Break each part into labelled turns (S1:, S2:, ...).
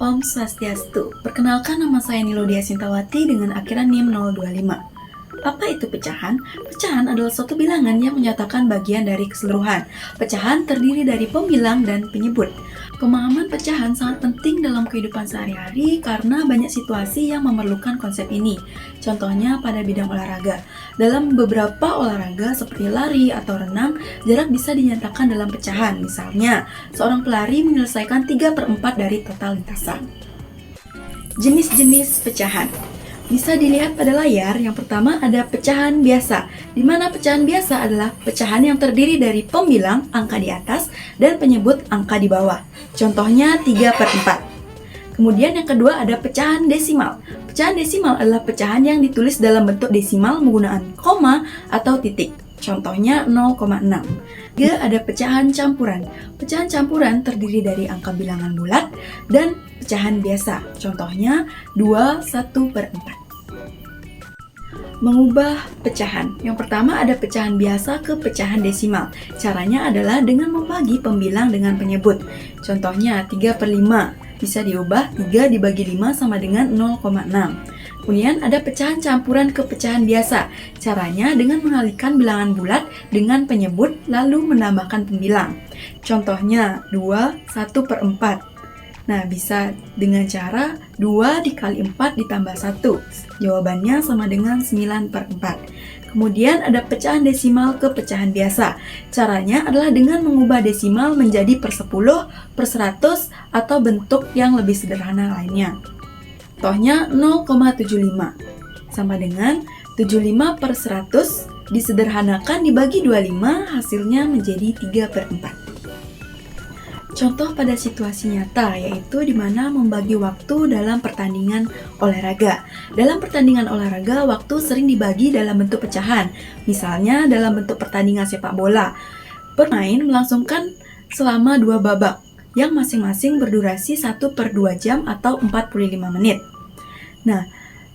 S1: Om Swastiastu. Perkenalkan, nama saya Nilodia Sintawati dengan akhiran NIM 025. Apa itu pecahan? Pecahan adalah suatu bilangan yang menyatakan bagian dari keseluruhan. Pecahan terdiri dari pembilang dan penyebut. Pemahaman pecahan sangat penting dalam kehidupan sehari-hari karena banyak situasi yang memerlukan konsep ini. Contohnya pada bidang olahraga. Dalam beberapa olahraga seperti lari atau renang, jarak bisa dinyatakan dalam pecahan. Misalnya, seorang pelari menyelesaikan 3/4 dari total lintasan. Jenis-jenis pecahan bisa dilihat pada layar. Yang pertama ada pecahan biasa, di mana pecahan biasa adalah pecahan yang terdiri dari pembilang angka di atas dan penyebut angka di bawah. Contohnya 3/4. Kemudian yang kedua ada pecahan desimal. Pecahan desimal adalah pecahan yang ditulis dalam bentuk desimal menggunakan koma atau titik. Contohnya 0,6. Juga ada pecahan campuran. Pecahan campuran terdiri dari angka bilangan bulat dan pecahan biasa. Contohnya 2/1/4. Mengubah pecahan. Yang pertama ada pecahan biasa ke pecahan desimal. Caranya adalah dengan membagi pembilang dengan penyebut. Contohnya 3/5. Bisa diubah 3 dibagi 5 sama dengan 0,6. Kemudian ada pecahan campuran ke pecahan biasa. Caranya dengan mengalihkan bilangan bulat dengan penyebut lalu menambahkan pembilang. Contohnya 2/1/4. Nah, bisa dengan cara 2 dikali 4 ditambah 1. Jawabannya sama dengan 9/4. Kemudian ada pecahan desimal ke pecahan biasa. Caranya adalah dengan mengubah desimal menjadi per 10, per 100, atau bentuk yang lebih sederhana lainnya. Contohnya 0,75 sama dengan 75 per 100 disederhanakan dibagi 25, hasilnya menjadi 3/4. Contoh pada situasi nyata yaitu di mana membagi waktu dalam pertandingan olahraga. Dalam pertandingan olahraga, waktu sering dibagi dalam bentuk pecahan. Misalnya dalam bentuk pertandingan sepak bola. Pemain melangsungkan selama 2 babak yang masing-masing berdurasi 1/2 jam atau 45 menit. Nah,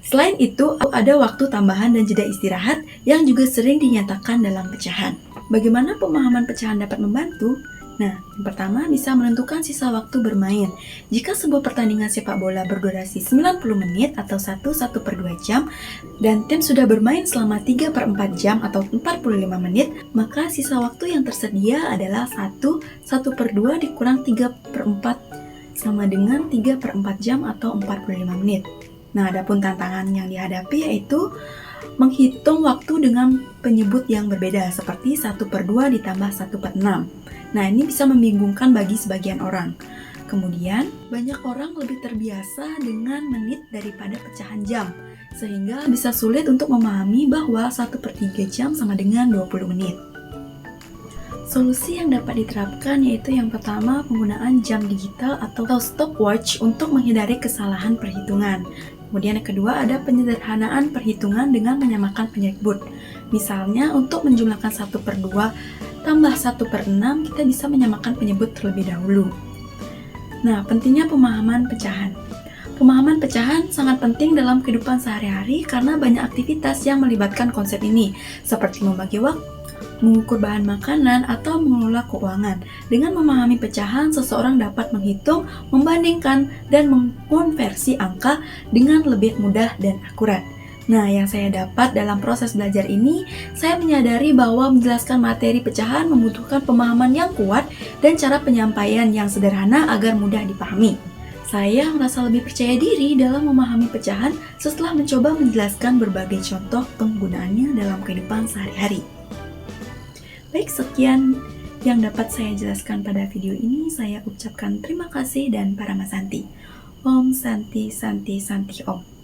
S1: selain itu ada waktu tambahan dan jeda istirahat yang juga sering dinyatakan dalam pecahan. Bagaimana pemahaman pecahan dapat membantu? Nah, yang pertama bisa menentukan sisa waktu bermain. Jika sebuah pertandingan sepak bola berdurasi 90 menit atau 1/2 jam dan tim sudah bermain selama 3/4 jam atau 45 menit, maka sisa waktu yang tersedia adalah 1/2 dikurang 3/4 sama dengan 3/4 jam atau 45 menit. Nah, adapun tantangan yang dihadapi yaitu menghitung waktu dengan penyebut yang berbeda seperti 1/2 ditambah 1/6. Nah, ini bisa membingungkan bagi sebagian orang. Kemudian, banyak orang lebih terbiasa dengan menit daripada pecahan jam, sehingga bisa sulit untuk memahami bahwa 1/3 jam sama dengan 20 menit. Solusi yang dapat diterapkan yaitu yang pertama penggunaan jam digital atau stopwatch untuk menghindari kesalahan perhitungan. Kemudian yang kedua ada penyederhanaan perhitungan dengan menyamakan penyebut. Misalnya untuk menjumlahkan 1/2 tambah 1/6 kita bisa menyamakan penyebut terlebih dahulu. Nah, pentingnya pemahaman pecahan. Pemahaman pecahan sangat penting dalam kehidupan sehari-hari karena banyak aktivitas yang melibatkan konsep ini, seperti membagi waktu, mengukur bahan makanan, atau mengelola keuangan. Dengan memahami pecahan, seseorang dapat menghitung, membandingkan, dan mengkonversi angka dengan lebih mudah dan akurat. Nah, yang saya dapat dalam proses belajar ini, saya menyadari bahwa menjelaskan materi pecahan membutuhkan pemahaman yang kuat dan cara penyampaian yang sederhana agar mudah dipahami. Saya merasa lebih percaya diri dalam memahami pecahan setelah mencoba menjelaskan berbagai contoh penggunaannya dalam kehidupan sehari-hari. Baik, sekian yang dapat saya jelaskan pada video ini. Saya ucapkan terima kasih dan Paramasanti. Om Santi Santi Santi Om.